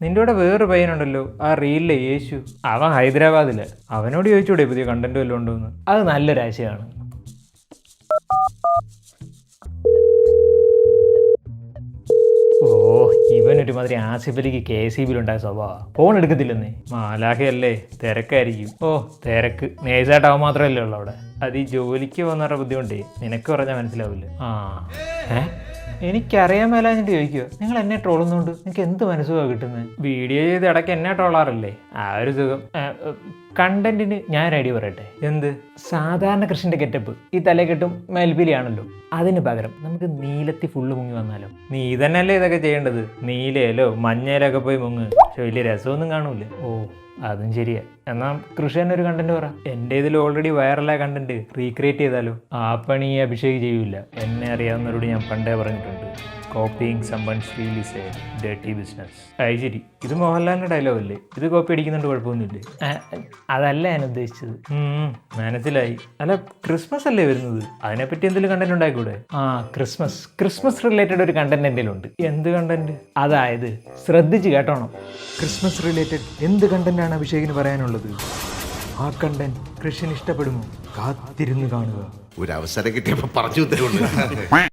നിന്റെ കൂടെ വേറൊരു പയ്യനുണ്ടല്ലോ, ആ റീലിലെ യേശു. അവൻ ഹൈദരാബാദില്. അവനോട് ചോദിച്ചൂടെ പുതിയ കണ്ടന്റ് വല്ലതും ഉണ്ടോന്ന്? അത് നല്ലൊരാശയമാണ്. ഓ, ഇവനൊരുമാതിരി ആസിഫലിക്ക് KCB ഉണ്ടായ സ്വഭാവം. ഫോൺ എടുക്കത്തില്ലെന്നേ. മാലാഖയല്ലേ, തിരക്കായിരിക്കും. ഓ, തിരക്ക് നേഴ്സായിട്ട് അവൻ മാത്രമല്ലേ ഉള്ളു അവിടെ. അത് ഈ ജോലിക്ക് പോകുന്നവരുടെ ബുദ്ധിമുട്ടേ നിനക്ക് പറഞ്ഞാൽ മനസ്സിലാവില്ല. എനിക്കറിയാൻ മേലാഞ്ഞിട്ട് ചോദിക്കുക. നിങ്ങൾ എന്നെ ട്രോളുന്നുണ്ട് നിങ്ങൾക്ക് എന്ത് മനസ്സുഖമാണ് കിട്ടുന്നത്? വീഡിയോ ചെയ്ത് ഇടയ്ക്ക് എന്നെ ട്രോളാറല്ലേ, ആ ഒരു സുഖം. കണ്ടന്റിന് ഞാൻ ഐഡിയ പറയട്ടെ. എന്ത്? സാധാരണ കൃഷ്ണന്റെ ഗെറ്റപ്പ് ഈ തലക്കെട്ടും മേൽപ്പിലിയാണല്ലോ. അതിന് പകരം നമുക്ക് നീലത്തി ഫുള്ള് മുങ്ങി വന്നാലോ? നീ തന്നെയല്ലേ ഇതൊക്കെ ചെയ്യേണ്ടത്. നീലയിലോ മഞ്ഞയിലോ ഒക്കെ പോയി മുങ്ങ്. പക്ഷെ വലിയ രസമൊന്നും കാണൂല. ഓ, അതും ശരിയാ. എന്നാൽ കൃഷി തന്നെ ഒരു കണ്ടന്റ് പറ. എൻ്റെ ഇതിൽ ഓൾറെഡി വൈറലായ കണ്ടന്റ് റീക്രിയേറ്റ് ചെയ്താലോ? ആ പണി അഭിഷേക് ചെയ്യൂല. എന്നെ അറിയാവുന്നവരോട് ഞാൻ പണ്ടേ പറഞ്ഞിട്ടുണ്ട്, copying someone's reel is A dirty business. അത് ശരി, ഇത് മോഹൻലാലിൻ്റെ ഡയലോഗ് അല്ലേ? ഇത് കോപ്പി അടിക്കുന്നുണ്ട്, കുഴപ്പമൊന്നുമില്ലേ? അതല്ല ഞാൻ ഉദ്ദേശിച്ചത്. മനസ്സിലായി. അല്ല, ക്രിസ്മസ് അല്ലേ വരുന്നത്, അതിനെപ്പറ്റി എന്തെങ്കിലും കണ്ടന്റ് ഉണ്ടായിക്കൂടെ? ക്രിസ്മസ് റിലേറ്റഡ് ഒരു കണ്ടന്റ് എന്തെങ്കിലും ഉണ്ട്. എന്ത് കണ്ടന്റ്? അതായത് ശ്രദ്ധിച്ച് കേട്ടോണം. ക്രിസ്മസ് റിലേറ്റഡ് എന്ത് കണ്ടന്റാണ് അഭിഷേകിന് പറയാനുള്ളത്? ആ കണ്ടന്റ് കൃഷിന് ഇഷ്ടപ്പെടുമോ? കാത്തിരുന്ന് കാണുക. ഒരു അവസരം കിട്ടിയപ്പോ പറഞ്ഞു തരുന്നുണ്ട്.